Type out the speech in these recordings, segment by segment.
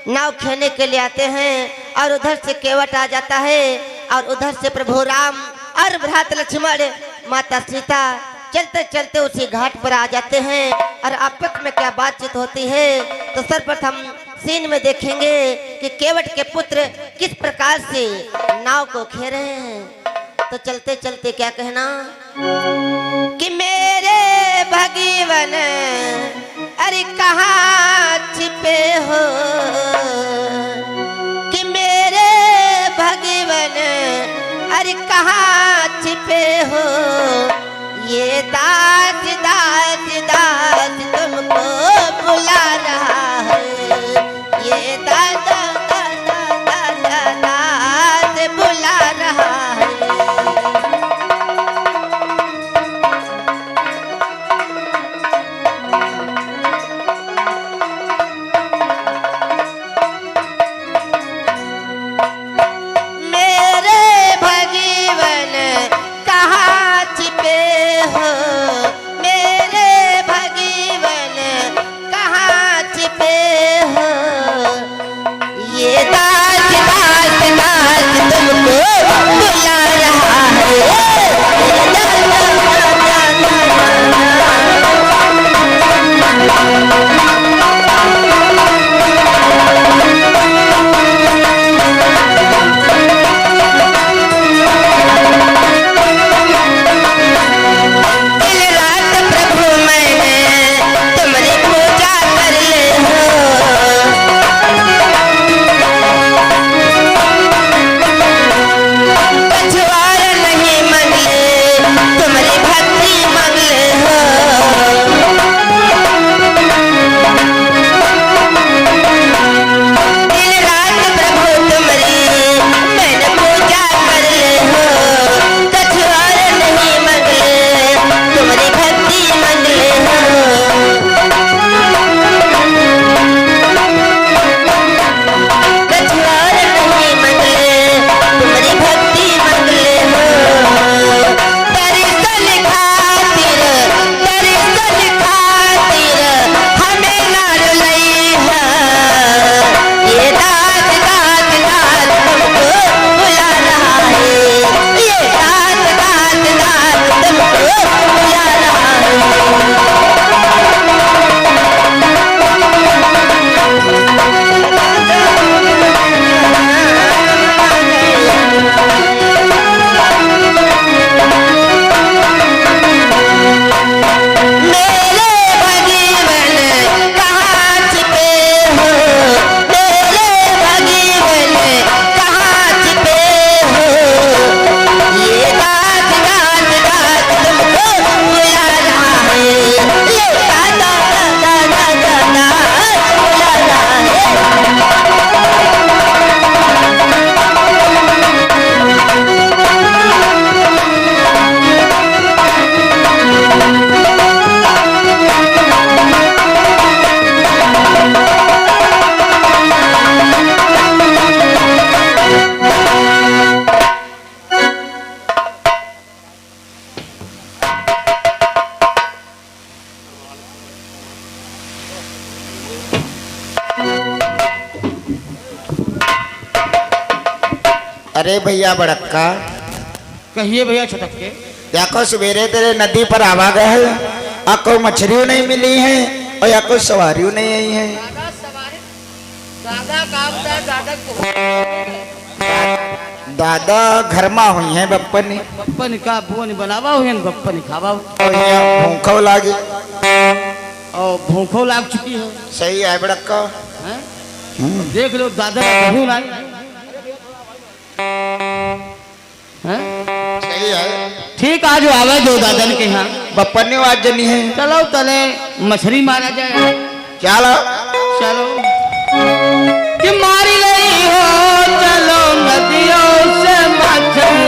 नाव खेने के लिए आते हैं और उधर से केवट आ जाता है और उधर से प्रभु राम और भ्रात लक्ष्मण माता सीता चलते चलते उसी घाट पर आ जाते हैं और आपस में क्या बातचीत होती है। तो सर्वप्रथम सीन में देखेंगे कि केवट के पुत्र किस प्रकार से नाव को खे रहे हैं। तो चलते चलते क्या कहना कि मेरे भगीवन अरे कहाँ छिपे हो, कि मेरे भगीवन अरे कहाँ छिपे हो, ये दास दास दास तुमको बुला रहा है, ये दास दास दास दास बुला रहा है। अरे भैया बड़क्का, कहिए भैया छटक के। याको सवेरे तेरे नदी पर आवा गए है, आपको मछलियों नहीं मिली है और याको सवारियों नहीं आई है। दादा घर में हुई है बप्पन बप्पन का बुआ ने बनावा हुई है, बप्पन खावा भूखो लागे और भूखो लाग चुकी है। सही है बड़क्का, देख लो दादा बहू लाई सही है। ठीक आज आवे दो दादन के यहाँ बप्पन ने आज जनी है। चलो तले मछली मारा जाए। चलो चलो कि मारी नहीं हो, चलो नदियों से मछली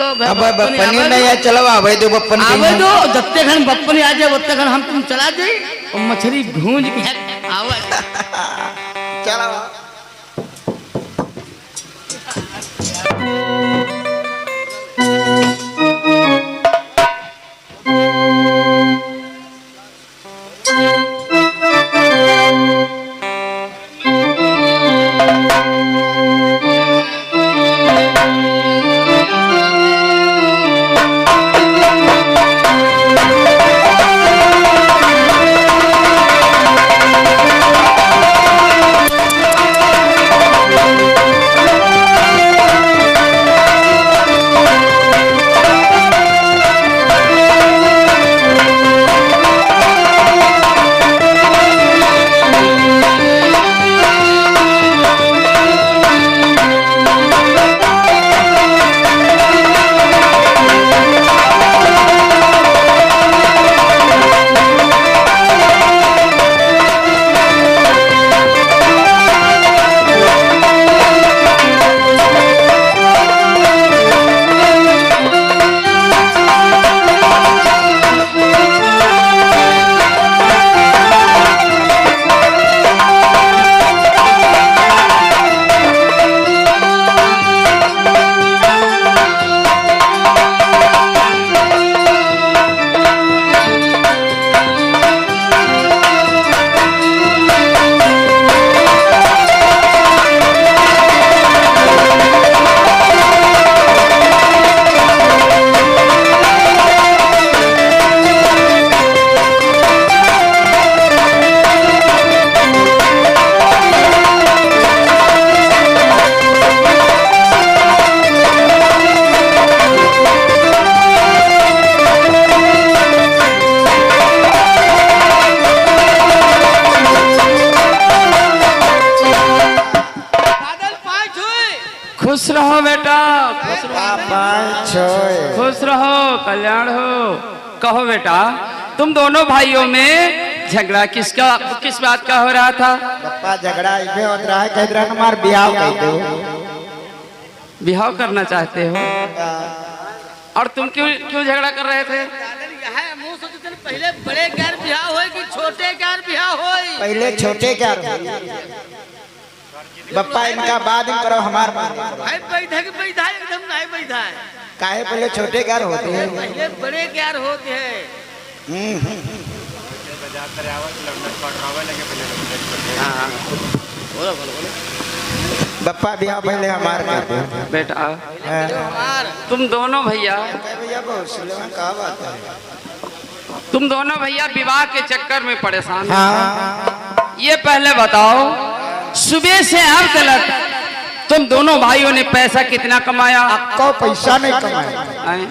चलो अब बप्पनी नहीं है, चलो आवे दो बप्पन के आवे यहाँ। दो, जत्ते घन बप्पन आ जाए उतने घन हम तुम चला दे और मछली भूंज के आवे। चलो खुश रहो बेटा, खुश रहो, पाँच छः खुश रहो, कल्याण हो। कहो बेटा, तुम दोनों भाइयों में झगड़ा किस बात का हो रहा था? पप्पा झगड़ा इसे होता रहा है, कह रहा हमार ब्याह कर दो। बिहाव करना चाहते हो? और तुम क्यों झगड़ा कर रहे थे? पहले बड़े गैर बिहार हो कि छोटे गैर बिहार हो? पहले छोटे क्या बप्पा इनका बाद में करो, हमार भाई बैठा के बैठा एकदम नहीं बैठा है। काहे पहले छोटे क्या होते हैं? पहले बड़े गैर होते हैं। बप्पा ब्याह पहले हमार कर दो। बेटा तुम दोनों भैया तुम दोनों भैया विवाह के चक्कर में परेशान हाँ। ये पहले बताओ, सुबह से अब तक तुम दोनों भाइयों ने पैसा कितना कमाया? आपको पैसा नहीं कमाया। हैं?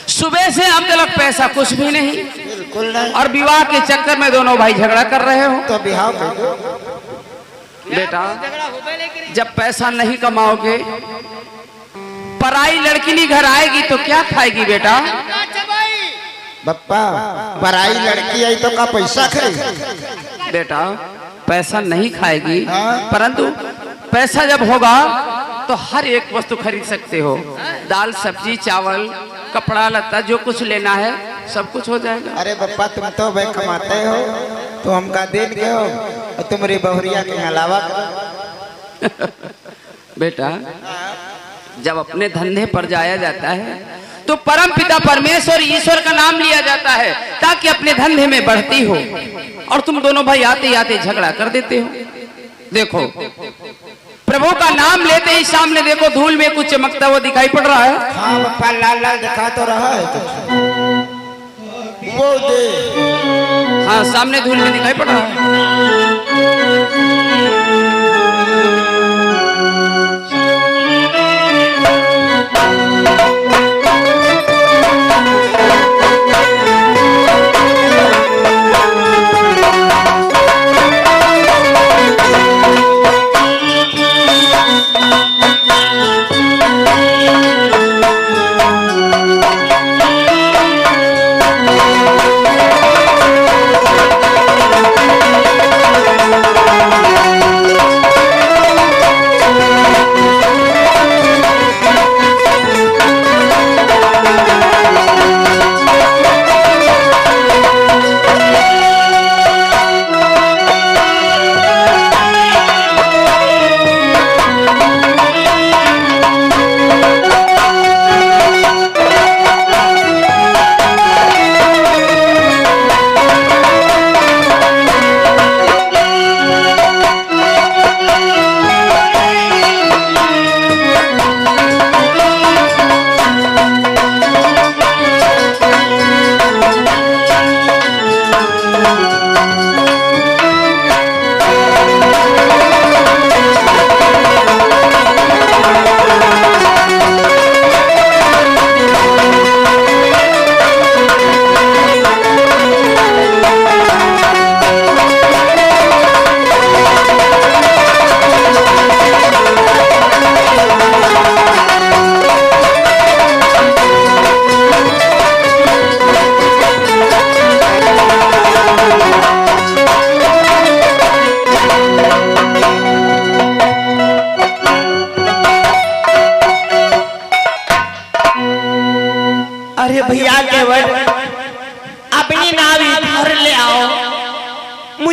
सुबह से अब तक पैसा कुछ भी नहीं, बिल्कुल नहीं। और विवाह के चक्कर में दोनों भाई झगड़ा कर रहे हो। तो ब्याह कर दो। बेटा जब पैसा नहीं कमाओगे, पराई लड़की नहीं घर आएगी तो क्या खाएगी बेटा? बप्पा पराई लड़की आई तो का पैसा खाएगी? बेटा पैसा नहीं खाएगी, हाँ? परंतु पैसा जब होगा तो हर एक वस्तु खरीद सकते हो। दाल सब्जी चावल कपड़ा लत्ता जो कुछ लेना है सब कुछ हो जाएगा। अरे बप्पा तुम तो भाई कमाते हो, तो हमका देन के हो और तुम्हारी बहुरिया के अलावा बेटा जब अपने धंधे पर जाया जाता है तो परम पिता परमेश्वर ईश्वर का नाम लिया जाता है ताकि अपने धंधे में बढ़ती हो, और तुम दोनों भाई आते आते झगड़ा कर देते हो। देखो प्रभु का नाम लेते ही सामने देखो धूल में कुछ चमकता हुआ दिखाई पड़ रहा है। हाँ बप्पा लाल लाल दिखा तो रहा है तो वो दे। हाँ सामने धूल में दिखाई पड़ रहा है।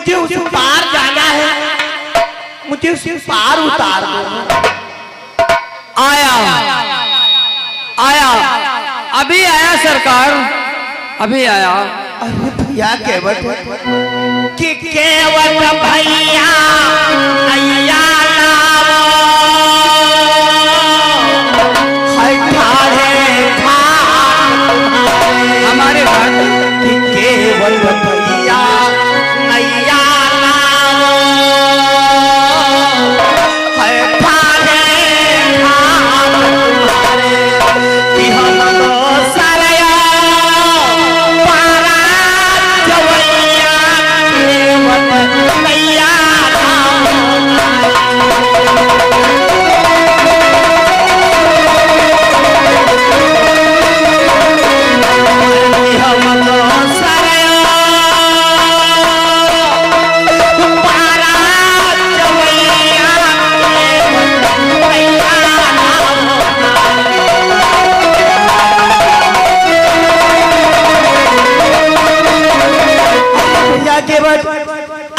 मुझे उस पार जाना है, मुझे उस पार उतार दो। आया आया, अभी आया सरकार, अभी आया। अरे भैया केवट कि केवट भैया अय्या हमारे घर कि केवट भैया अय्या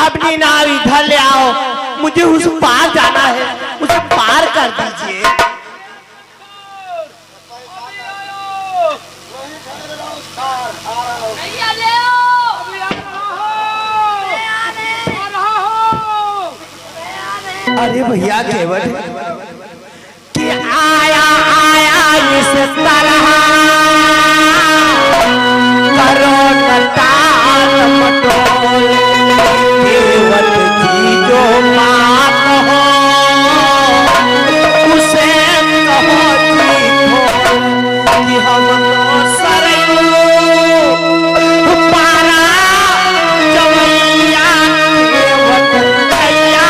अपनी नाव इधर ले आओ, मुझे उस पार जाना है, उसे पार कर दीजिए। अरे भैया केवट कि आया आया इस तरह करो कतार मटोल, केवट की जो बात हो उसे कहो कि हम तो सरयू पारा जवैया केवट कैया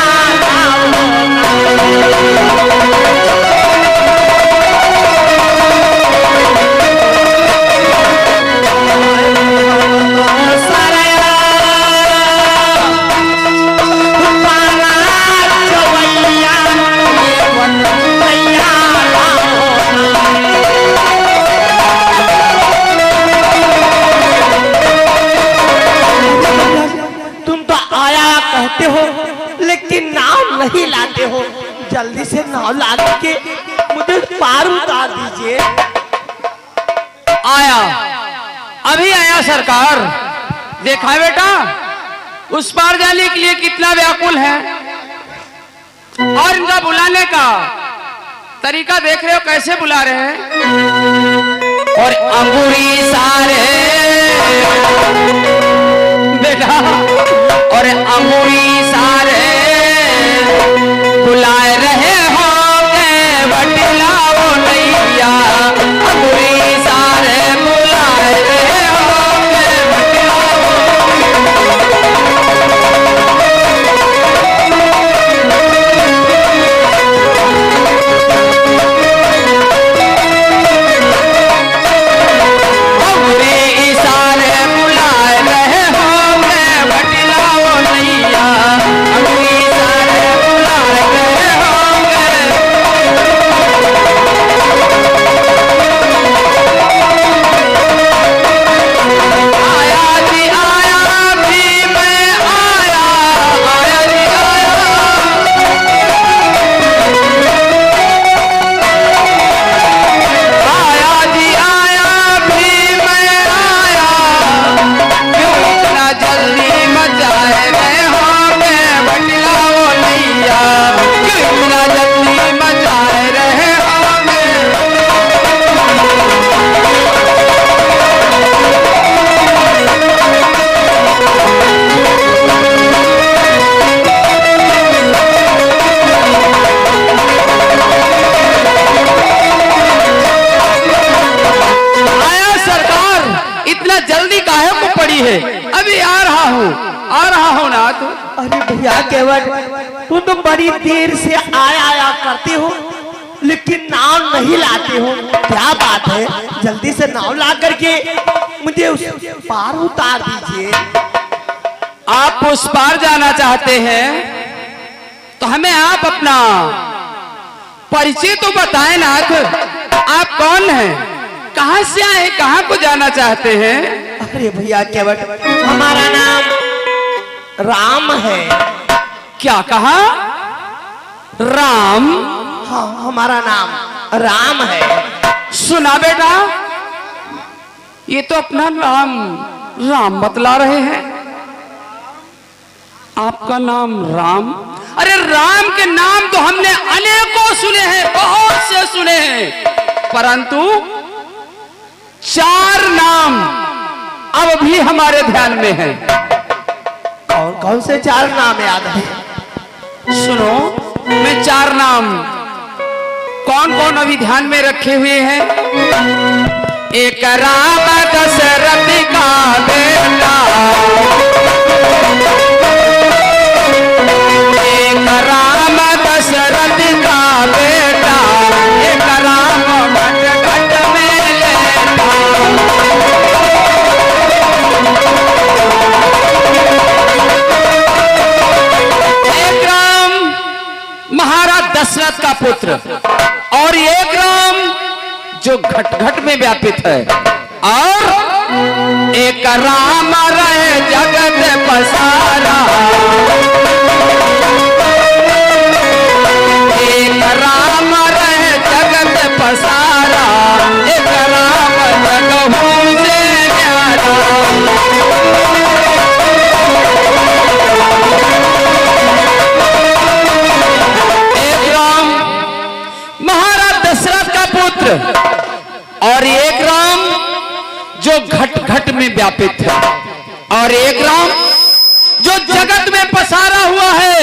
हो लेकिन नाव नहीं लाते हो, जल्दी से नाव ला के मुझे पार उतार दीजिए। आया, अभी आया सरकार। देखा बेटा, उस पार जाने के लिए कितना व्याकुल है, और इनका बुलाने का तरीका देख रहे हो कैसे बुला रहे हैं। और अंगूरी सारे बेटा, और अंगूरी सारे बुलाए रहे होंगे बटलाओ नैया, अंगूरी सारे बुलाए रहे होंगे अंगूरी सारे बुलाए रहे होंगे बटलाओ नैया, अंगूरी सारे बुलाए रहे होंगे। आया जी आया भी मैं आया, आया जी आया, आया जी आया भी मैं आया, क्यों इतना जल्दी मचाए रहे होंगे बटलाओ नैया, क्यों इतना जल्दी मचाए रहे होंगे। आया सरकार, इतना जल्दी काहे को पड़ी है? अभी आ रहा हूँ नाथ। अरे भैया केवट, तुम तो बड़ी देर से आया करते हो लेकिन नाव नहीं लाते हो, क्या बात है? जल्दी से नाव ला करके मुझे उस पार उतार दीजिए। आप उस पार जाना चाहते हैं तो हमें आप अपना परिचय तो बताएं नाथ। आप कौन हैं, कहां से आए, कहां को जाना चाहते हैं? अरे भैया केवट, हमारा नाम राम है। क्या कहा? राम? हाँ, हमारा नाम राम है। सुना बेटा, ये तो अपना नाम राम बतला रहे हैं। आपका नाम राम? अरे राम के नाम तो हमने अनेकों सुने हैं, बहुत से सुने हैं, परंतु 4 नाम अब भी हमारे ध्यान में है। कौन कौन से 4 नाम याद है? सुनो, मैं 4 नाम कौन कौन अभी ध्यान में रखे हुए हैं। एक राम दशरथ का बेटा, एक राम दशरथ का बेटा, एक राम घट घट में लेटा। एक राम महाराज दशरथ का पुत्र, और एक राम जो घट घट में व्यापित है, और एक राम रहे जगत पसारा, एक राम रहे जगत पसारा, एक राम जगहू से न्यारा। एक राम महाराज दशरथ का पुत्र, और एक राम जो घट घट में व्यापित है, और एक राम जो जगत में पसारा हुआ है,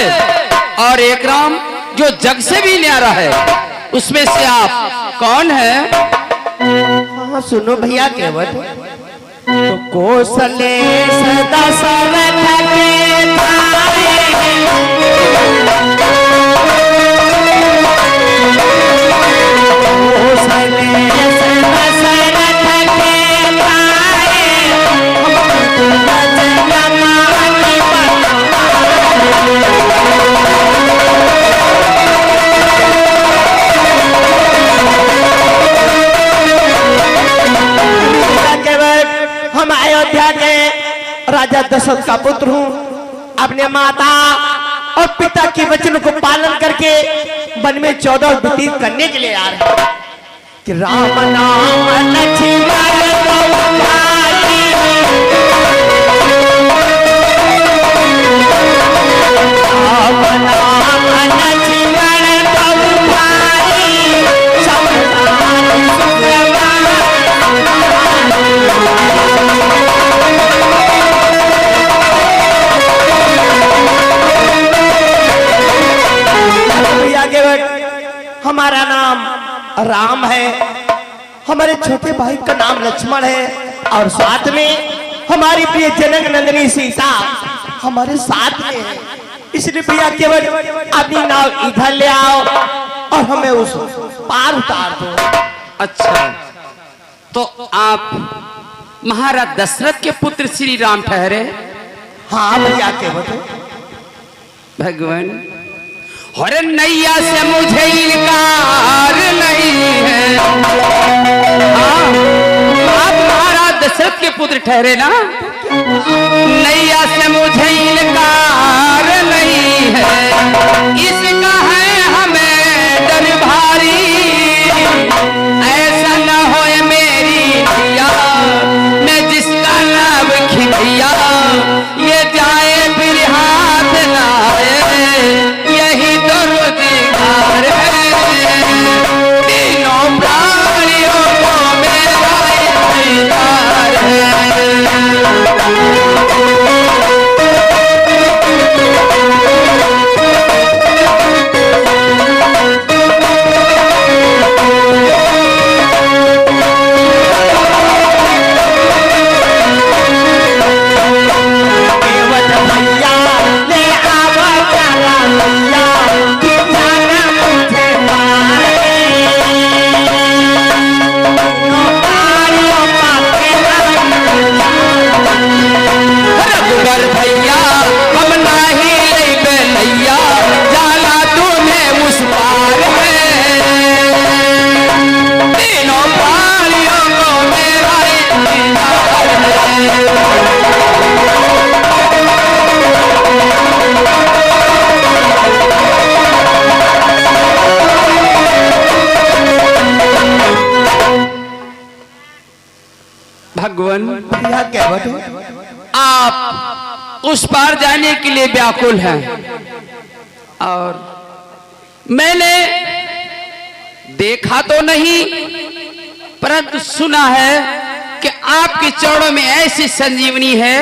और एक राम जो जग से भी न्यारा है। उसमें से आप कौन है? हाँ, सुनो भैया केवट, तो कौशले दशरथ के भाई, कौशले दशरथ के भाई, हम अयोध्या के राजा दशरथ का पुत्र हूँ। अपने माता और पिता के वचन को पालन करके वन में 14 व्यतीत करने के लिए आ रहे हैं कि राम नाम लक्ष्मण भाई, राम नाम लक्ष्मण भाई, समाधान सुखवान। हमारा नाम राम है, हमारे छोटे भाई का नाम लक्ष्मण है, और साथ में हमारी प्रिय जनक नंदिनी सीता हमारे साथ में है। इसलिए भैया केवल अपनी नाव इधर ले आओ और हमें उस पार उतार दो। अच्छा, तो आप महाराज दशरथ के पुत्र श्री राम ठहरे? हाँ भैया केवल। भगवान, और नैया से मुझे इनकार नहीं है। आप महाराज दशरथ के पुत्र ठहरे ना? नैया से मुझे इनकार नहीं है, इसका है हमें डर भारी। ऐसा न होए मेरी धिया, मैं जिसका नाम खिदिया, ये जाए फिर हाथ ना आए, यही तो रोजगार है। तीनों प्राणियों को मेरा इंतजार है। भगवान भैया केवट आप उस पार जाने के लिए व्याकुल हैं और मैंने देखा तो नहीं परंतु सुना है कि आपके चरणों में ऐसी संजीवनी है